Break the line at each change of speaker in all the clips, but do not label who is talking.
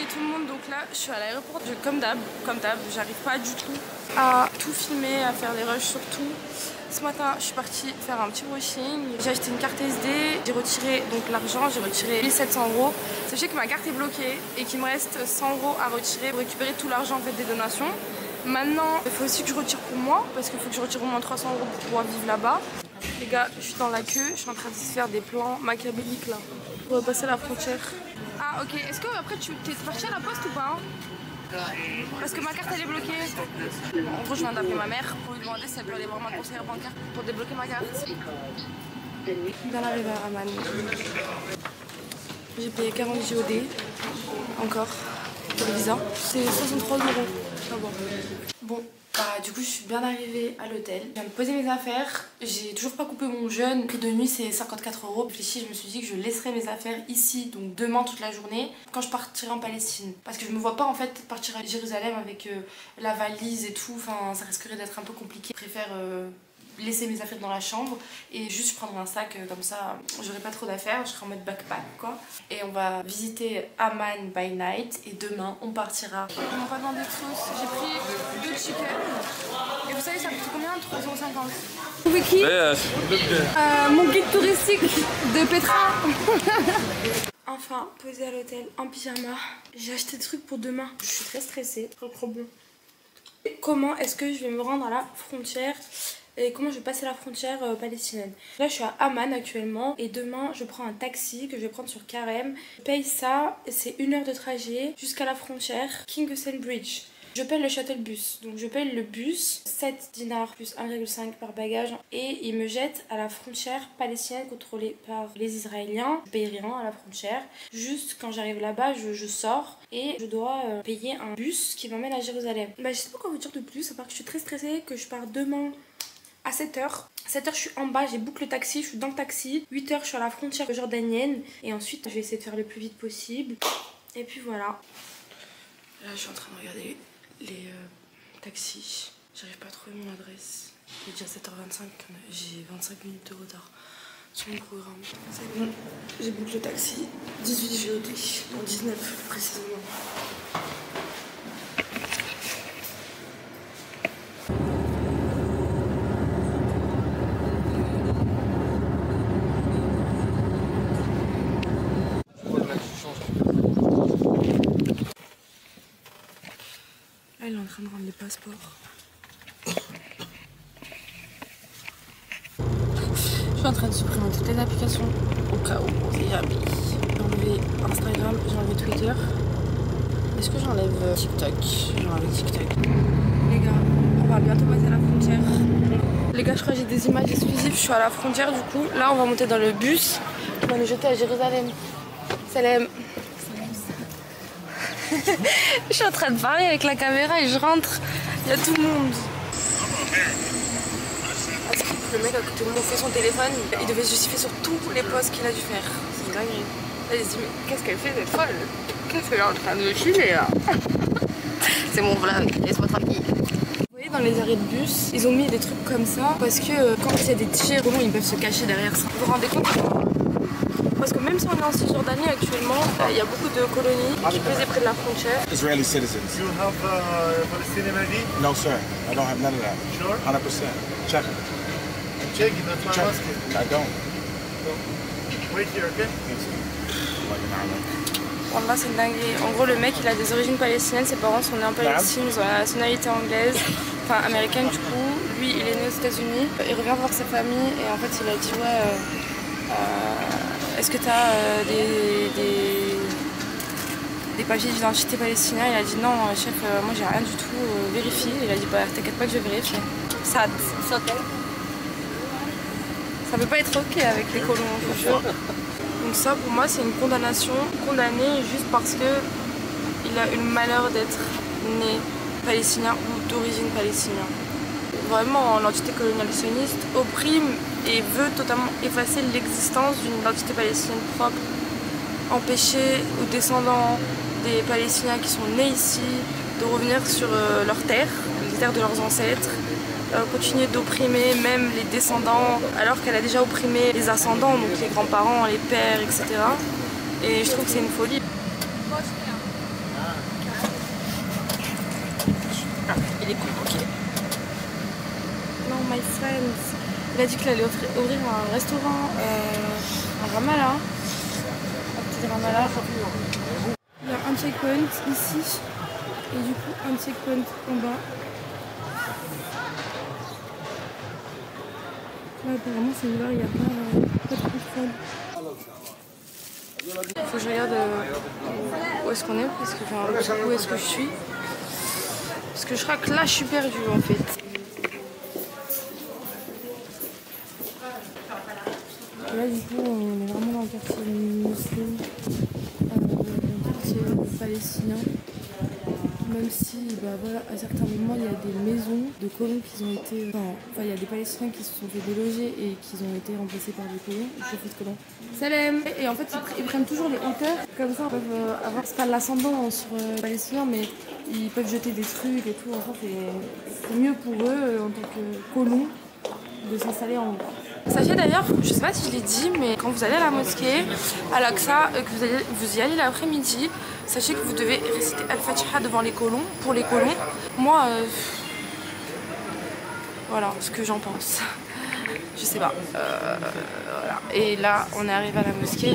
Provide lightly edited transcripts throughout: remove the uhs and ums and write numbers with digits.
tout le monde, donc là je suis à l'aéroport, comme d'hab, j'arrive pas du tout à tout filmer, à faire des rushs sur tout. Ce matin je suis partie faire un petit brushing, j'ai acheté une carte SD, j'ai retiré donc l'argent, j'ai retiré 1700 €. Sachez que ma carte est bloquée et qu'il me reste 100 € à retirer pour récupérer tout l'argent en fait des donations. Maintenant il faut aussi que je retire pour moi parce qu'il faut que je retire au moins 300 € pour pouvoir vivre là-bas. Les gars, je suis dans la queue, je suis en train de se faire des plans machiavéliques là pour passer la frontière. Ah ok, est-ce que après tu es parti à la poste ou pas? Parce que ma carte elle est bloquée. En gros je viens d'appeler ma mère pour lui demander si elle peut aller voir ma conseillère bancaire pour débloquer ma carte. Dans l'arrivée à Amman. J'ai payé 40 JOD encore pour le visa. C'est 63 €. Ah bon. Bah, du coup je suis bien arrivée à l'hôtel, je viens de poser mes affaires, j'ai toujours pas coupé mon jeûne, le prix de nuit c'est 54 €. Réfléchi, je me suis dit que je laisserai mes affaires ici, donc demain toute la journée, quand je partirai en Palestine. Parce que je me vois pas en fait partir à Jérusalem avec la valise et tout, enfin ça risquerait d'être un peu compliqué. Je préfère laisser mes affaires dans la chambre et juste prendre un sac comme ça, j'aurai pas trop d'affaires, je serai en mode backpack quoi. Et on va visiter Amman by night et demain on partira. On m'a pas demandé de sauce, j'ai pris 2 chicken et vous savez ça coûte combien? 350 €. Wiki, mon guide touristique de Petra. Enfin, posé à l'hôtel en pyjama, j'ai acheté des trucs pour demain. Je suis très stressée, trop bon. Comment est-ce que je vais me rendre à la frontière et comment je vais passer la frontière palestinienne? Là je suis à Amman actuellement et demain je prends un taxi que je vais prendre sur Karem. Je paye ça, c'est 1 heure de trajet jusqu'à la frontière King Hussein Bridge. Je paye le shuttle bus, donc je paye le bus 7 dinars plus 1,5 par bagage et il me jette à la frontière palestinienne contrôlée par les Israéliens. Je paye rien à la frontière, juste quand j'arrive là-bas je sors et je dois payer un bus qui m'emmène à Jérusalem. Bah, je sais pas quoi vous dire de plus à part que je suis très stressée, que je pars demain à 7 h. 7 h je suis en bas, j'ai booké le taxi, je suis dans le taxi. 8 h je suis à la frontière jordanienne et ensuite je vais essayer de faire le plus vite possible. Et puis voilà. Là je suis en train de regarder les taxis. J'arrive pas à trouver mon adresse. Il est déjà 7 h 25, j'ai 25 minutes de retard sur mon programme. C'est bon, j'ai booké le taxi. 18 GOT, non 19 précisément. Elle est en train de rendre les passeports. Je suis en train de supprimer toutes les applications au cas où on sait jamais. J'ai enlevé Instagram, j'ai enlevé Twitter. Est-ce que j'enlève TikTok? J'ai enlevé TikTok. Les gars, on va bientôt passer la frontière. Les gars, je crois que j'ai des images exclusives. Je suis à la frontière du coup. Là, on va monter dans le bus qui va nous jeter à Jérusalem. Salam. Je suis en train de parler avec la caméra et je rentre, il y a tout le monde. Le mec à côté de moi fait son téléphone, il devait se justifier sur tous les posts qu'il a dû faire. C'est une dinguerie. Là il se dit mais qu'est-ce qu'elle fait cette folle? Qu'est-ce qu'elle est en train de filmer là? C'est mon vlog, laisse-moi tranquille. Vous voyez dans les arrêts de bus, ils ont mis des trucs comme ça parce que quand il y a des tirs, ils peuvent se cacher derrière ça. Vous vous rendez compte? Parce que même si on est en Cisjordanie actuellement, il y a beaucoup de colonies qui pesaient près de la frontière.
Israeli citizens.
You have Palestinian ID?
No, sir. I don't have none of that.
Sure?
100%. Check.
Check it, that's why I'm asking.
I don't.
Wait here, okay?
Wallah, c'est une dinguerie. En gros, le mec, il a des origines palestiniennes. Ses parents sont nés en Palestine, ils ont la nationalité anglaise, enfin américaine du coup. Lui, il est né aux États-Unis. Il revient voir sa famille et en fait, il a dit ouais. Est-ce que tu as des papiers d'identité palestinien? Il a dit non chef, moi j'ai rien du tout, vérifie. Il a dit bah t'inquiète pas que je vais vérifier. Ça c'est ok. Ça peut pas être ok avec les colons, je vous jure. Donc ça pour moi c'est une condamnation, condamné juste parce que il a eu le malheur d'être né palestinien ou d'origine palestinienne. Vraiment, l'entité coloniale sioniste opprime et veut totalement effacer l'existence d'une identité palestinienne propre, empêcher aux descendants des Palestiniens qui sont nés ici de revenir sur leurs terres, les terres de leurs ancêtres, continuer d'opprimer même les descendants alors qu'elle a déjà opprimé les ascendants, donc les grands-parents, les pères, etc. Et je trouve que c'est une folie. Il est con, ok. Non, my friends. Il a dit qu'il allait ouvrir un restaurant à Ramallah. Un petit Ramallah. Il y a un checkpoint ici. Et du coup, un checkpoint en bas. Là, apparemment, c'est ouvert, il n'y a pas de contrôle. Faut que je regarde où est-ce qu'on est, parce que où est-ce que je suis. Parce que je crois que là, je suis perdue en fait. Là, du coup, on est vraiment dans le quartier musulman, le quartier palestinien. Même si, bah voilà, à certains moments, il y a des maisons de colons qui ont été... Enfin, il y a des Palestiniens qui se sont fait déloger et qui ont été remplacés par des colons, des chauffeurs de colons. Salem. Et en fait, ils prennent toujours les hauteurs. Comme ça, ils peuvent avoir, c'est pas l'ascendant sur les Palestiniens, mais ils peuvent jeter des trucs et tout. Enfin, c'est mieux pour eux, en tant que colons, de s'installer en haut. Sachez d'ailleurs, je sais pas si je l'ai dit, mais quand vous allez à la mosquée, à l'Aqsa, que vous y allez l'après-midi, sachez que vous devez réciter Al-Fatiha devant les colons, pour les colons. Moi, voilà ce que j'en pense. Je sais pas. Voilà. Et là, on est arrivé à la mosquée.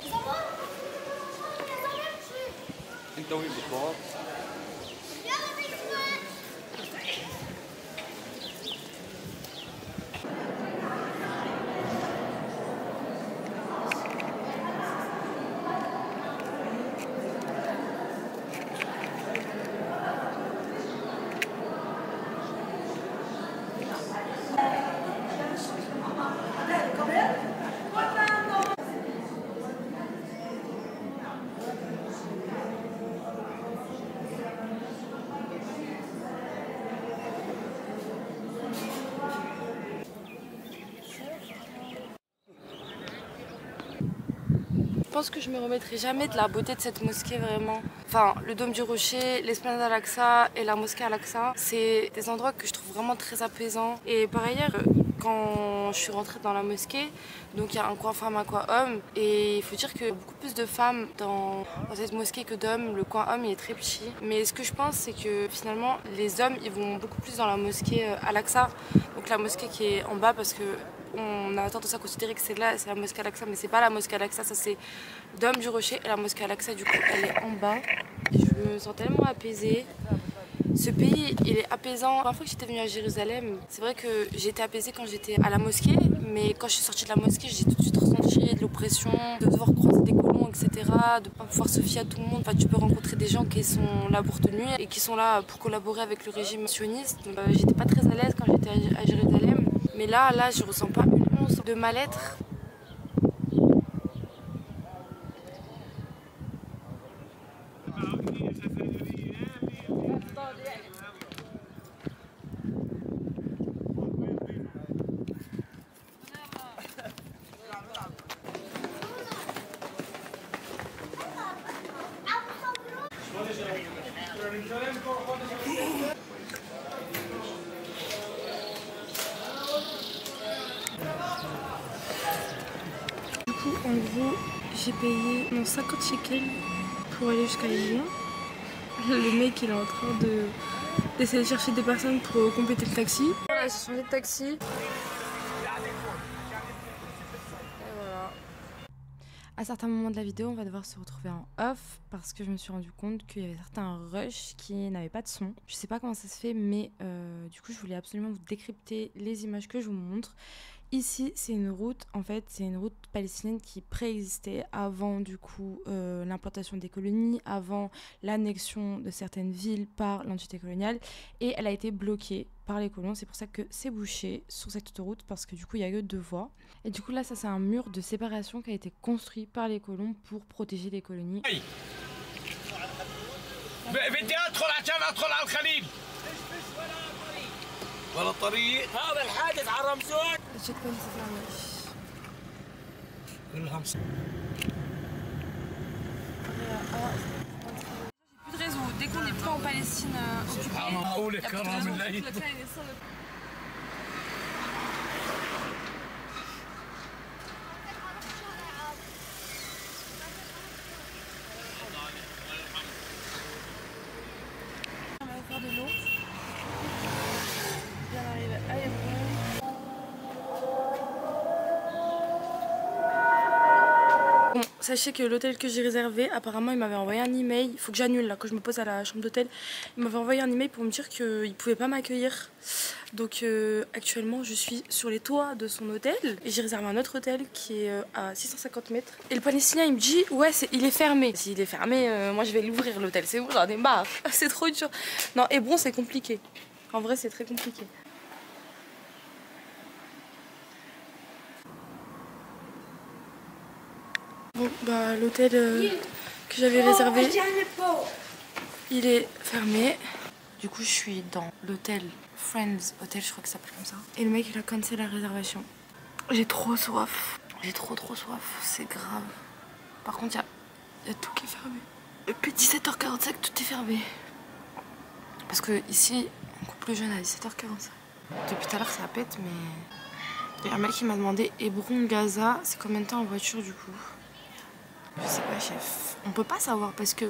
Je pense que je me remettrai jamais de la beauté de cette mosquée vraiment. Enfin, le dôme du rocher, l'esplanade Al-Aqsa et la mosquée Al-Aqsa, c'est des endroits que je trouve vraiment très apaisants. Et par ailleurs, quand je suis rentrée dans la mosquée, donc il y a un coin femme, un coin homme, et il faut dire qu'il y a beaucoup plus de femmes dans cette mosquée que d'hommes. Le coin homme il est très petit. Mais ce que je pense, c'est que finalement, les hommes ils vont beaucoup plus dans la mosquée Al-Aqsa, donc la mosquée qui est en bas, parce que on a tendance à considérer que c'est là, c'est la mosquée Al-Aqsa, mais c'est pas la mosquée Al-Aqsa, ça c'est Dôme du Rocher, et la mosquée Al-Aqsa du coup elle est en bas. Et je me sens tellement apaisée. Ce pays il est apaisant. La première fois que j'étais venue à Jérusalem, c'est vrai que j'étais apaisée quand j'étais à la mosquée, mais quand je suis sortie de la mosquée, j'ai tout de suite ressenti de l'oppression, de devoir croiser des colons, etc., de pas pouvoir se fier à tout le monde. Enfin, tu peux rencontrer des gens qui sont là pour te nuire et qui sont là pour collaborer avec le régime sioniste. Donc j'étais pas très à l'aise quand j'étais à Jérusalem. Mais là, je ressens pas une once de mal-être. Du coup, en gros, j'ai payé 50 shekels pour aller jusqu'à Lyon. Le mec, il est en train d'essayer de chercher des personnes pour compléter le taxi. Voilà, j'ai changé de taxi. Et voilà. À certains moments de la vidéo, on va devoir se retrouver en off parce que je me suis rendu compte qu'il y avait certains rushs qui n'avaient pas de son. Je sais pas comment ça se fait, mais du coup, je voulais absolument vous décrypter les images que je vous montre. Ici, c'est une route, en fait, c'est une route palestinienne qui préexistait avant, du coup, l'implantation des colonies, avant l'annexion de certaines villes par l'entité coloniale, et elle a été bloquée par les colons. C'est pour ça que c'est bouché sur cette autoroute, parce que du coup, il n'y a que 2 voies. Et du coup, là, ça, c'est un mur de séparation qui a été construit par les colons pour protéger les colonies.
ولا الطريق هذا الحادث على رمسون كلهم
J'ai plus de réseau. Dès qu'on n'est pas en Palestine occupée, on va faire de l'eau. sachez que l'hôtel que j'ai réservé, apparemment il m'avait envoyé un email. Il faut que j'annule là, quand je me pose à la chambre d'hôtel. Il m'avait envoyé un email pour me dire qu'il pouvait pas m'accueillir. Donc actuellement je suis sur les toits de son hôtel. Et j'ai réservé un autre hôtel qui est à 650 mètres. Et le Palestinien il me dit ouais il est fermé. S'il est fermé, moi je vais l'ouvrir l'hôtel. C'est bon, j'en ai marre. C'est trop dur. Non, Hébron c'est compliqué. En vrai c'est très compliqué. Bon bah l'hôtel que j'avais réservé, il est fermé. Du coup je suis dans l'hôtel Friends Hotel, je crois que ça s'appelle comme ça. Et le mec il a cancellé la réservation. J'ai trop soif. J'ai trop soif, c'est grave. Par contre il y a tout qui est fermé. Depuis 17h45 tout est fermé. Parce que ici on coupe le jeûne à 17h45. Depuis tout à l'heure ça pète mais... Il y a un mec qui m'a demandé Hébron, Gaza, c'est combien de temps en voiture du coup? Je sais pas chef, on peut pas savoir parce que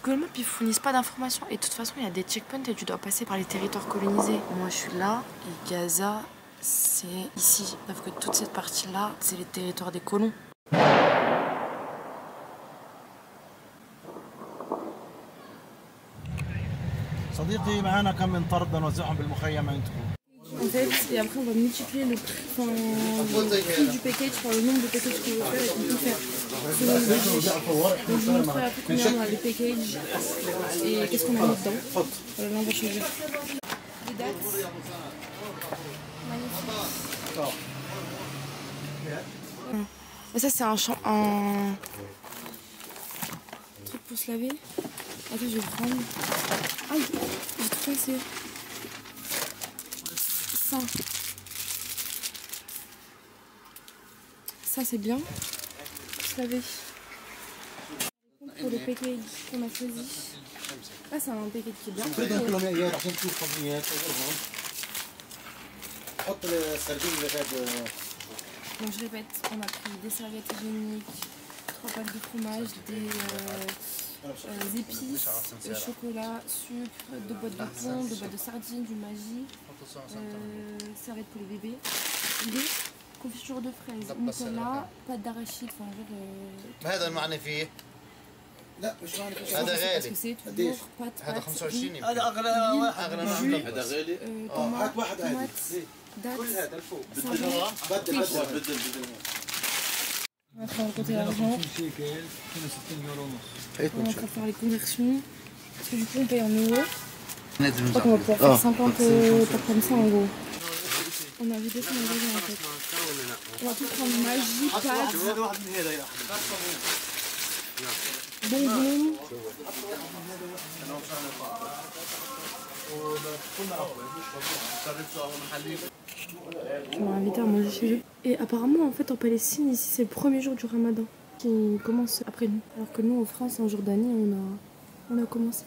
Google Maps ils fournissent pas d'informations et de toute façon il y a des checkpoints et tu dois passer par les territoires colonisés. Moi je suis là et Gaza c'est ici, sauf que toute cette partie là c'est les territoires des colons.
صديقي معنا كم من طرد نوزعهم بالمخيم عندكم.
En fait, et après on va multiplier le prix, du package par le nombre de packages qu'on veut faire et qu'on peut faire. Selon le budget. Donc je vous montrerai après combien on a les packages et qu'est-ce qu'on a mis dedans. Voilà, là on va changer. Les dates. Magnifique. Et ça c'est un truc pour se laver. Attends, je vais le prendre. Aïe, j'ai tout cassé. Ça c'est bien. Se laver. Pour le package qu'on a choisi. Là c'est un package qui est bien. Donc je répète, on a pris des serviettes hygiéniques, 3 packs de fromage, des épices, chocolat, sucre, 2 boîtes de thon, 2 boîtes de sardines, du Maggi, serviettes pour les bébés, lait, confiture de fraises, Nutella, pâte d'arachide, enfin genre...
هذا المعنى فيه؟
لا مش معنى فيه. هذا غالي. Parce que c'est toujours pâte,
هذا 25
هذا اغلى
اغلى من
هذا غالي.
هات واحد عادي.
كل
هذا الفوق.
بدل
On est en train de compter l'argent. On est en train de faire les conversions. Parce que du coup on paye en euros. Je crois qu'on va pouvoir faire 50 pas comme ça en gros. On a vidé son magasin en fait. On va tout prendre Maggi, pâtes, bonbons. Qui m'ont invité à manger chez eux. Et apparemment en fait en Palestine ici c'est le premier jour du Ramadan qui commence après nous. Alors que nous en France et en Jordanie on a commencé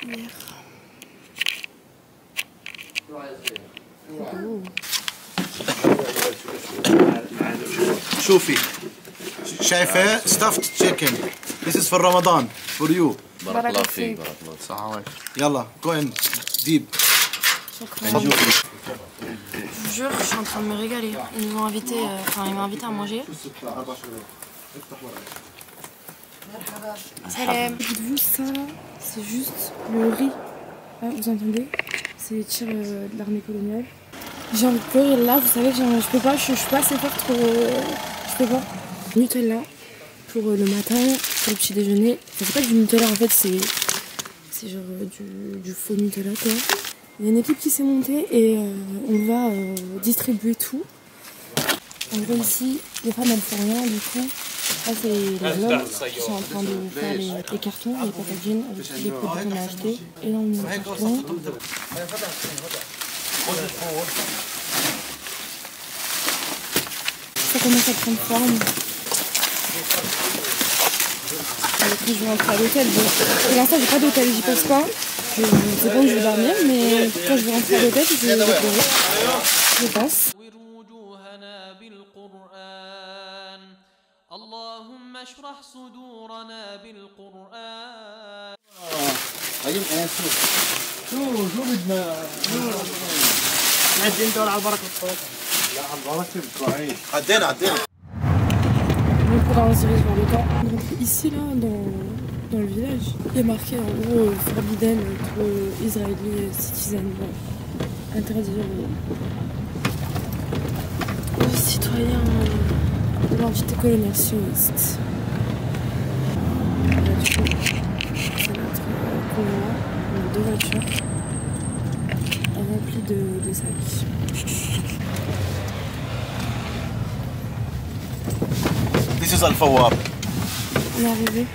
hier. Oh.
شوفي شايفة stuffed chicken. This is for Ramadan for you.
بارك الله فيك بارك الله صحة وعافية.
يلا go in deep.
Je vous jure, je suis en train de me régaler. Ils m'ont invité, ils m'ont invité à manger. Salam. Dites-vous ça, c'est juste le riz. Ah, vous entendez? C'est les tirs de l'armée coloniale. J'ai envie de pleurer là, vous savez, je peux pas, je suis pas assez forte pour... je peux pas. Nutella pour le matin, pour le petit déjeuner. Enfin, c'est pas du Nutella en fait, c'est genre du faux Nutella quoi. Il y a une équipe qui s'est montée et on va distribuer tout. En gros ici, les femmes elles font rien du coup. Là c'est les hommes qui sont en train de faire les cartons, les packaging avec tous les produits qu'on a achetés. Et là on met le carton. Ça commence à prendre forme. Après je vais rentrer à l'hôtel. Bon, pour l'instant j'ai pas d'hôtel, j'y pense pas. Je sais pas où je vais dormir, mais quand je vais rentrer à l'hôtel, je vais pleurer. Je pense.
شو بدنا
عدين دور على البركة.
لا على البركة بتوعي عدينا
Donc pendant un series vers le temps. Donc ici là dans le village, il y a marqué en gros forbidden pour Israeli citizen, interdire aux citoyens de l'entité coloniale sioniste. Du coup, c'est notre convoi, on a 2 voitures remplies de sacs.
This is Al Fawar.
On est arrivé.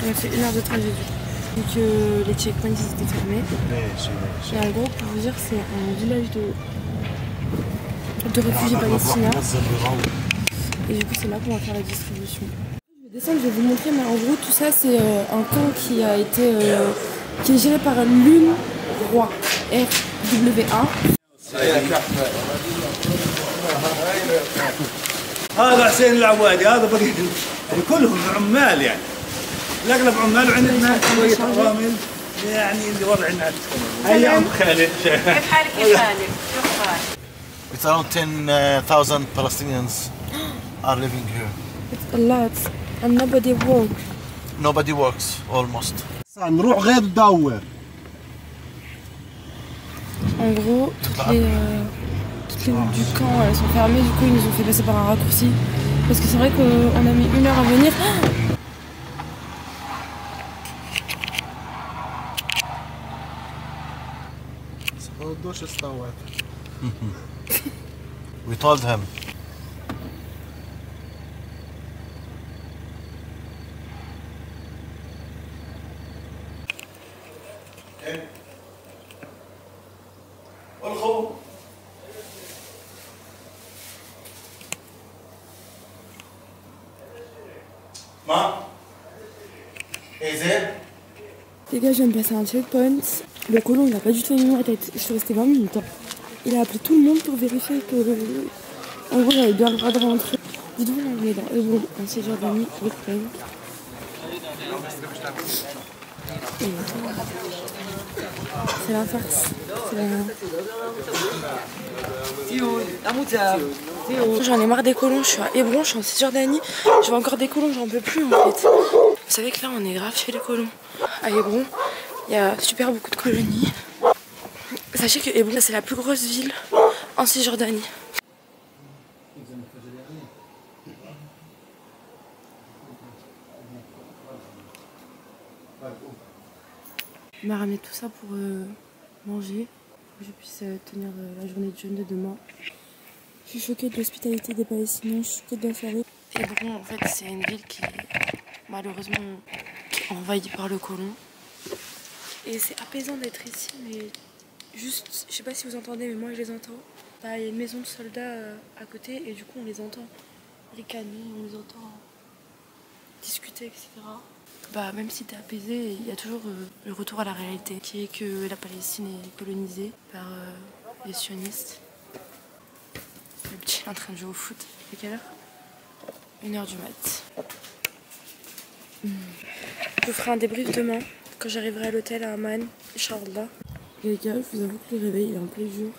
On a fait 1 heure de trajet vu que les checkpoints ils étaient fermés. Et en gros, pour vous dire, c'est un village de réfugiés palestiniens. Et du coup, c'est là qu'on va faire la distribution. Je vais descendre, je vais vous montrer, mais en gros, tout ça, c'est un camp qui a été qui est géré par l'UNRWA, RWA.
هذا حسين العوادي هذا بقي يعني كلهم عمال يعني الاغلب عمال وعندنا شويه عوامل يعني اللي وضعنا ايام خالد
كيف حالك يا خالد؟ شو اخبارك؟
It's around 10,000 Palestinians are living here.
It's a lot and nobody work.
Nobody works almost.
نروح غير ندور.
En gros, toutes les routes du camp elles sont fermées, du coup ils nous ont fait passer par un raccourci. Parce que c'est vrai qu'on a mis 1 heure à venir.
We told him.
Les gars, je viens de passer un checkpoint. Le colon, il a pas du tout aimé ma tête. Je suis restée 20 minutes. Il a appelé tout le monde pour vérifier que, en gros, j'avais bien le droit de rentrer. Dites-vous, on est dans Hébron, en Cisjordanie, avec Plaine. C'est la farce. J'en ai marre des colons, je suis à Hébron, je suis en Cisjordanie. Je vois encore des colons, j'en peux plus en fait. Vous savez que là on est grave chez les colons. À Hébron, il y a super beaucoup de colonies. Sachez que Hébron c'est la plus grosse ville en Cisjordanie. Il m'a ramené tout ça pour manger, pour que je puisse tenir la journée de jeûne de demain. Je suis choquée de l'hospitalité des Palestiniens, je suis choquée de la soirée. Hébron, en fait, c'est une ville qui est malheureusement envahie par le colon. Et c'est apaisant d'être ici, mais juste, je sais pas si vous entendez, mais moi je les entends. Bah, il y a une maison de soldats à côté et du coup on les entend ricaner, on les entend discuter, etc. Bah, même si t'es apaisé, il y a toujours le retour à la réalité, qui est que la Palestine est colonisée par les sionistes. Le petit est en train de jouer au foot. C'est quelle heure? 1h du mat. Je vous ferai un débrief demain, quand j'arriverai à l'hôtel à Amman, Inch'Allah. Les gars, je vous avoue que le réveil il est en plein jour.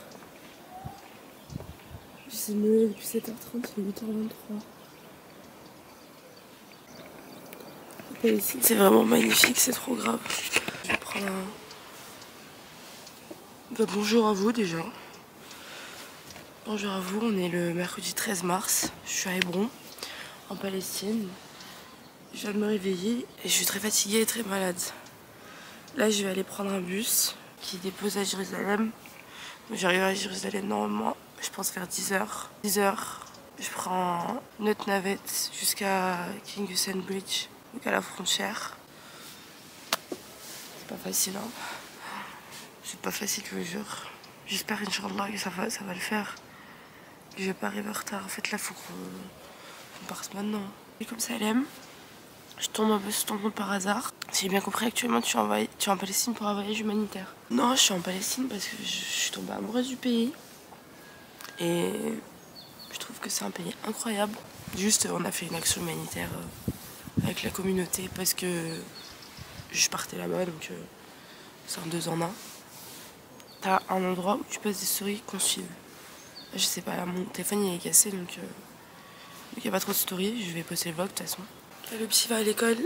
J'essaie de me lever depuis 7h30, il est 8h23. C'est vraiment magnifique, c'est trop grave. Je vais prendre un... Bah, bonjour à vous déjà. Bonjour à vous, on est le mercredi 13 mars. Je suis à Hébron, en Palestine. Je viens de me réveiller et je suis très fatiguée et très malade. Là, je vais aller prendre un bus qui dépose à Jérusalem. J'arrive à Jérusalem normalement, je pense vers 10h. 10h, je prends une autre navette jusqu'à King Hussein Bridge. Donc à la frontière. C'est pas facile, hein. C'est pas facile, je vous jure. J'espère, Inch'Allah, que ça va le faire. Que je vais pas arriver en retard. En fait, là, faut qu'on parte maintenant. Et comme ça, elle aime. Je tombe un peu sur ton compte par hasard. Si j'ai bien compris, actuellement, tu es en Palestine pour un voyage humanitaire. Non, je suis en Palestine parce que je suis tombée amoureuse du pays. Et je trouve que c'est un pays incroyable. Juste, on a fait une action humanitaire avec la communauté parce que je partais là-bas, donc c'est un 2 en 1. T'as un endroit où tu passes des stories qu'on suive. Je sais pas, mon téléphone il est cassé donc il n'y a pas trop de story. Je vais poster le vlog de toute façon. Le petit va à l'école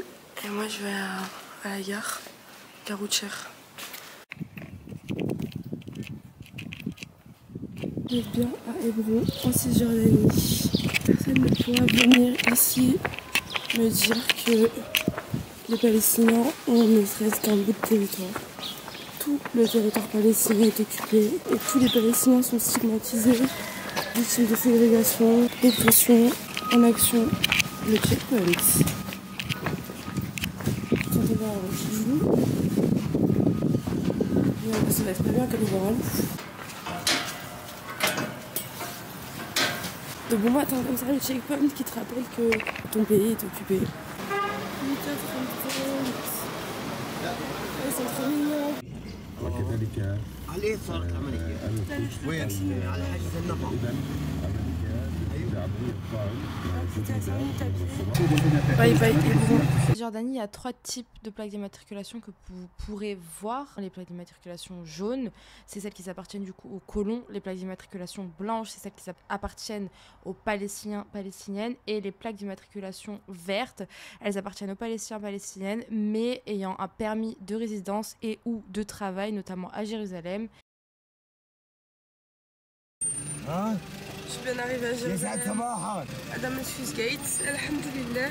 et moi je vais à la gare routière. Je suis bien à Hébron en Cisjordanie. Personne ne pourra venir ici me dire que les Palestiniens ont ne serait-ce qu'un bout de territoire. Tout le territoire palestinien est occupé et tous les Palestiniens sont stigmatisés, victimes de ségrégation, d'oppression, en action. Le checkpoint. J'entends voir un qui joue. Mais ça va être pas bien comme Iran. De bon matin comme ça, le checkpoint qui te rappelle que ton pays est occupé. 8h33. Ils sont trop mignons.
وكذلك
عليه صارت العملية وين؟ على حاجز النفق
Bye bye Hébron. En Jordanie, il y a 3 types de plaques d'immatriculation que vous pourrez voir. Les plaques d'immatriculation jaunes, c'est celles qui appartiennent du coup aux colons. Les plaques d'immatriculation blanches, c'est celles qui appartiennent aux Palestiniens, Palestiniennes. Et les plaques d'immatriculation vertes, elles appartiennent aux Palestiniens, Palestiniennes, mais ayant un permis de résidence et ou de travail, notamment à Jérusalem. Je suis bien arrivée à Jérusalem, à Damascus Gate, alhamdoulilah.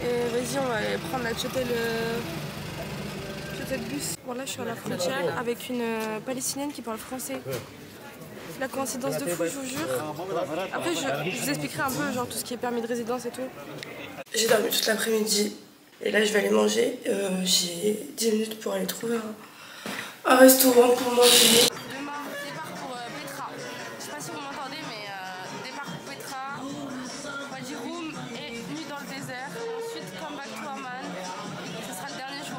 Et vas-y, on va aller prendre la shuttle bus. Voilà, je suis à la frontière avec une Palestinienne qui parle français. La coïncidence de fou, je vous jure. Après, je vous expliquerai un peu genre tout ce qui est permis de résidence et tout. J'ai dormi toute l'après-midi et là je vais aller manger. J'ai 10 minutes pour aller trouver un restaurant pour manger. Demain, départ pour Petra. Je sais pas si vous m'entendez, mais départ pour Petra, Wadi Rum et nuit dans le désert. Ensuite, come back to Amman. Ce sera le dernier jour.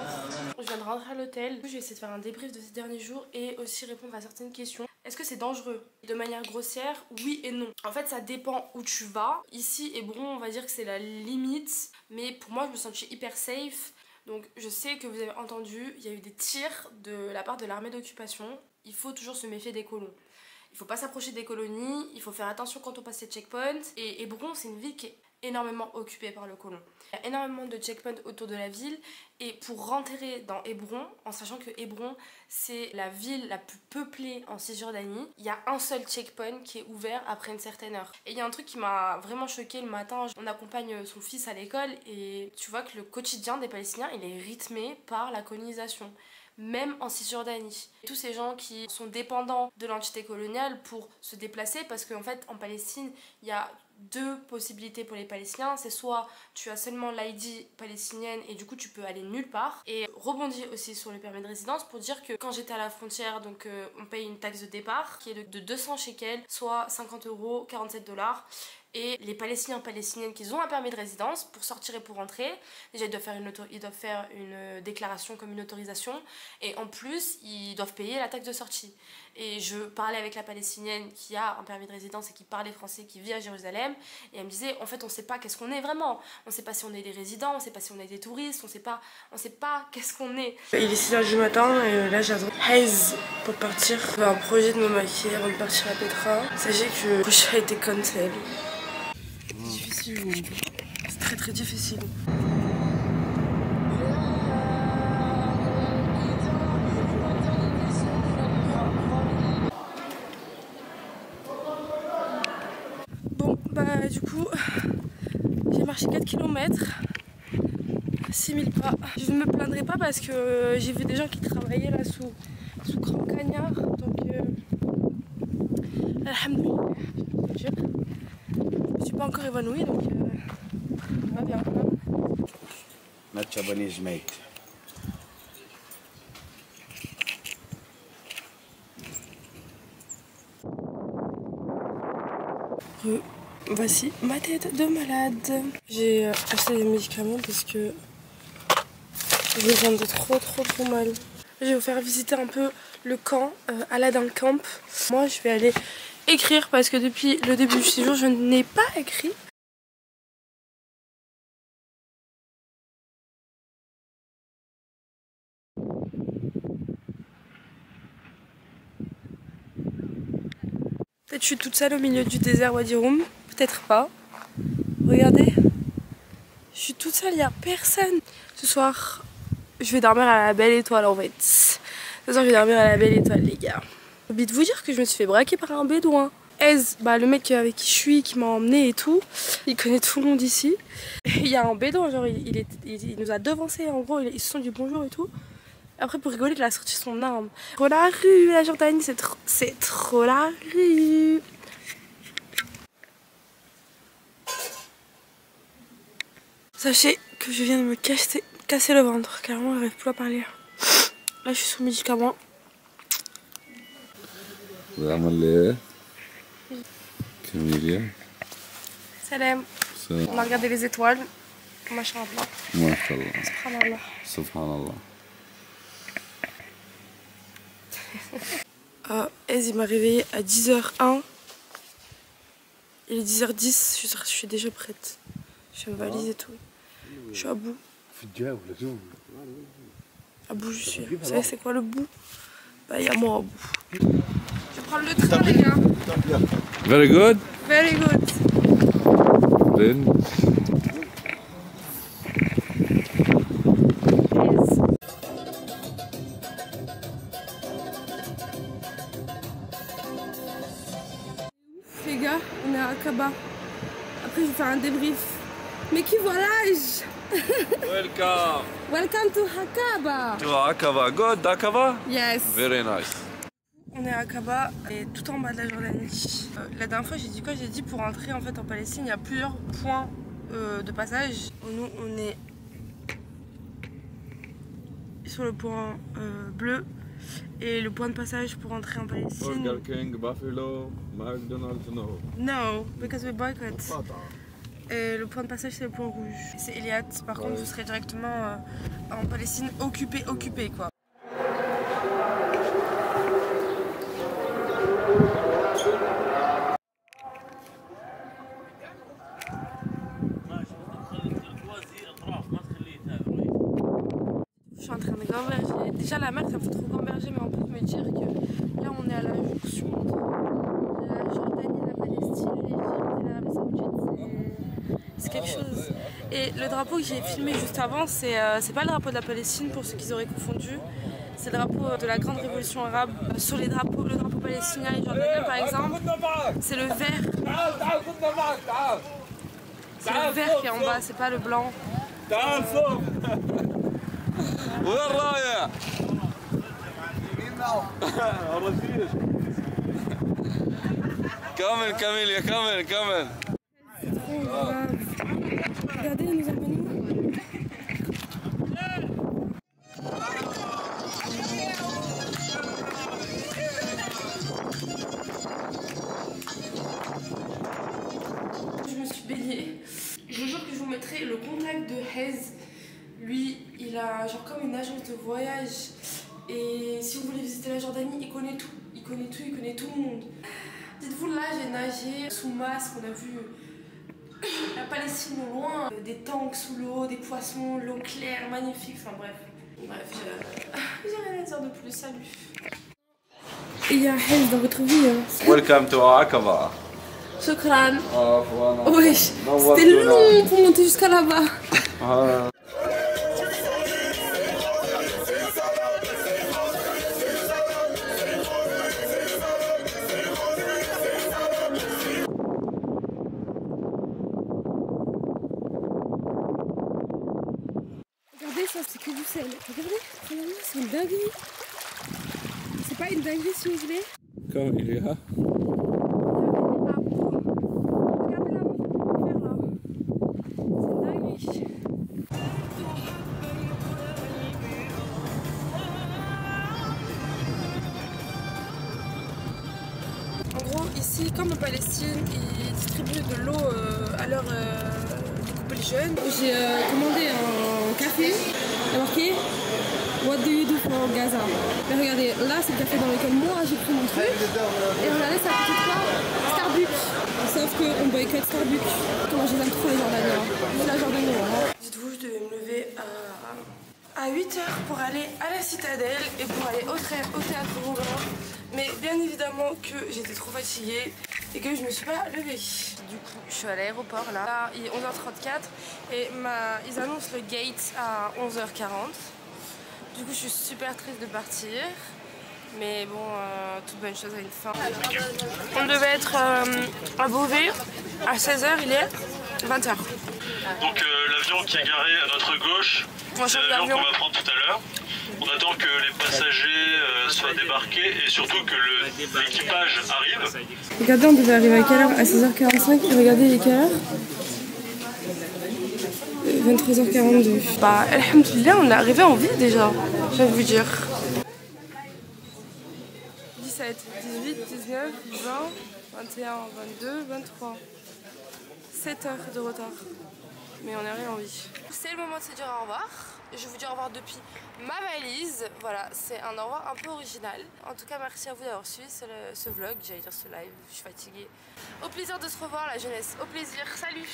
Je viens de rentrer à l'hôtel. Je vais essayer de faire un débrief de ces derniers jours et aussi répondre à certaines questions. Est-ce que c'est dangereux? De manière grossière, oui et non. En fait, ça dépend où tu vas. Ici, Hébron, on va dire que c'est la limite. Mais pour moi, je me sens hyper safe. Donc je sais que vous avez entendu, il y a eu des tirs de la part de l'armée d'occupation. Il faut toujours se méfier des colons. Il ne faut pas s'approcher des colonies, il faut faire attention quand on passe les checkpoints. Et Hébron, c'est une ville qui est énormément occupée par le colon. Il y a énormément de checkpoints autour de la ville. Et pour rentrer dans Hébron, en sachant que Hébron, c'est la ville la plus peuplée en Cisjordanie, il y a un seul checkpoint qui est ouvert après une certaine heure. Et il y a un truc qui m'a vraiment choquée le matin. On accompagne son fils à l'école et tu vois que le quotidien des Palestiniens, il est rythmé par la colonisation. Même en Cisjordanie. Tous ces gens qui sont dépendants de l'entité coloniale pour se déplacer, parce qu'en fait en Palestine il y a 2 possibilités pour les Palestiniens, c'est soit tu as seulement l'ID palestinienne et du coup tu peux aller nulle part. Et rebondis aussi sur le permis de résidence pour dire que quand j'étais à la frontière, donc on paye une taxe de départ qui est de 200 shekels, soit 50 €, 47 $. Et les Palestiniens, Palestiniennes qui ont un permis de résidence, pour sortir et pour rentrer, déjà ils doivent faire une déclaration comme une autorisation. Et en plus, ils doivent payer la taxe de sortie. Et je parlais avec la Palestinienne qui a un permis de résidence et qui parlait français, qui vit à Jérusalem. Et elle me disait, en fait, on ne sait pas qu'est-ce qu'on est vraiment. On ne sait pas si on est des résidents, on ne sait pas si on est des touristes, on ne sait pas qu'est-ce qu'on est. Il est 6 h du matin et là j'attends Haze pour partir. J'ai un projet de me maquiller avant de partir à Petra. Sachez que le projet a été cancel. C'est très très difficile. Bon bah du coup j'ai marché 4 km, 6000 pas. Je ne me plaindrai pas parce que j'ai vu des gens qui travaillaient là sous grand cagnard. Donc alhamdoulilah, je suis pas encore évanouie donc ça va bien.
Not Japanese mate.
Voici ma tête de malade. J'ai acheté des médicaments parce que je me sens trop mal. Je vais vous faire visiter un peu le camp, Aladdin Camp. Moi je vais aller écrire parce que depuis le début du séjour je n'ai pas écrit. Peut-être je suis toute seule au milieu du désert Wadi Rum. Peut-être pas. Regardez. Je suis toute seule, il n'y a personne. Ce soir, je vais dormir à la Belle Étoile en fait. Ce soir, je vais dormir à la Belle Étoile, les gars. J'ai oublié de vous dire que je me suis fait braquer par un bédouin. Ez, bah, le mec avec qui je suis, qui m'a emmené et tout, il connaît tout le monde ici. Il y a un bédouin, genre il nous a devancés, en gros, ils se sont dit bonjour et tout. Après, pour rigoler, il a sorti son arme. Trop la rue, la Jordanie, c'est trop la rue. Sachez que je viens de me casser le ventre, carrément, j'arrive plus à parler. Là, je suis sous médicaments.
Camélia.
Salam. On a regardé les étoiles. Masha'Allah.
Masha'Allah.
Subhanallah.
Subhanallah.
Ez, il m'a réveillée à 10h01. Il est 10h10, je suis déjà prête. J'ai une valise et tout. Je suis à bout. À bout, je suis. Vous savez, c'est quoi le bout? Bah, il y a moi à bout. Je vais prendre le train, les gars.
Very good.
Very good.
Then.
Les gars, on est à Aqaba. Après, je vais faire un débrief. Mais qui voilà-je?
Welcome.
Welcome to Aqaba.
To Aqaba. Good, Aqaba?
Yes.
Very nice.
On est à Aqaba et tout en bas de la Jordanie. La dernière fois, j'ai dit quoi? J'ai dit pour entrer en fait en Palestine, il y a plusieurs points de passage. Nous, on est sur le point bleu et le point de passage pour entrer en Palestine.
Burger King, Buffalo, McDonald's, no.
No, because we boycott. Et le point de passage, c'est le point rouge. C'est Eliat. Par contre, vous serez directement en Palestine occupé quoi. Je suis en train de gamberger. Déjà la mer ça me fait trop gamberger, mais on peut me dire que là on est à la jonction entre la Jordanie, la Palestine, l'Égypte et l'Arabie Saoudite. C'est quelque chose. Et le drapeau que j'ai filmé juste avant, c'est pas le drapeau de la Palestine pour ceux qui auraient confondu. C'est le drapeau de la grande révolution arabe. Sur les drapeaux, le drapeau palestinien et jordanien par exemple, c'est le vert. C'est le vert qui est en bas, c'est pas le blanc.
وين رايح؟ كمل كاميليا كمل.
Regardez, il nous emmène où? Je me suis baignée. Je vous jure que je vous mettrai le contact de Hez. Lui, il a genre comme une agence de voyage. Et si vous voulez visiter la Jordanie, il connaît tout. Il connaît tout le monde. Dites-vous, là, j'ai nagé sous masque, on a vu la Palestine au loin, des tanks sous l'eau, des poissons, l'eau claire, magnifique, enfin bref. J'ai rien à dire de plus, salut. Il y a Hez dans votre vie.
Welcome to Aqaba.
Shukran. Wesh, c'était long pour monter jusqu'à là-bas. Regardez ça, c'est que du sel. Regardez, c'est une dinguerie. C'est pas une dinguerie si vous voulez.
كاميليا.
Regardez là, on va faire là. C'est une dinguerie. En gros, ici, comme en Palestine, ils distribuent de l'eau à l'heure de couper les jeunes. J'ai commandé un café, il y a marqué What do you do for Gaza? Mais regardez, là c'est le café dans lequel moi j'ai pris mon truc. Et regardez, ça coûte quoi? Starbucks. Sauf qu'on boycotte Starbucks. Comment je les aime trop les Jordaniens. C'est la Jordanie, voilà. Dites-vous, je devais me lever à 8h pour aller à la Citadelle et pour aller au théâtre Roland. Mais bien évidemment que j'étais trop fatiguée. et que je me suis pas levée. Du coup, je suis à l'aéroport là. Il est 11h34 et ils annoncent le gate à 11h40. Du coup, je suis super triste de partir. Mais bon, toute bonne chose a une fin. On devait être à Beauvais à 16h, il est 20h.
Donc l'avion qui est garé à notre gauche, c'est l'avion qu'on va prendre tout à l'heure. On attend que les passagers soient débarqués et surtout que l'équipage arrive.
Regardez, on devait arriver à quelle heure? À 16h45. Regardez, il est quelle heure? 23h42. Bah, alhamdoulilah, on est arrivé en vie déjà, je vais vous dire. 17, 18, 19, 20, 21, 22, 23. 7 heures de retard. Mais on est arrivé en vie. C'est le moment de se dire au revoir. Je vous dis au revoir depuis ma valise. Voilà, c'est un au revoir un peu original. En tout cas, merci à vous d'avoir suivi ce vlog. J'allais dire ce live, je suis fatiguée. Au plaisir de se revoir la jeunesse. Au plaisir, salut!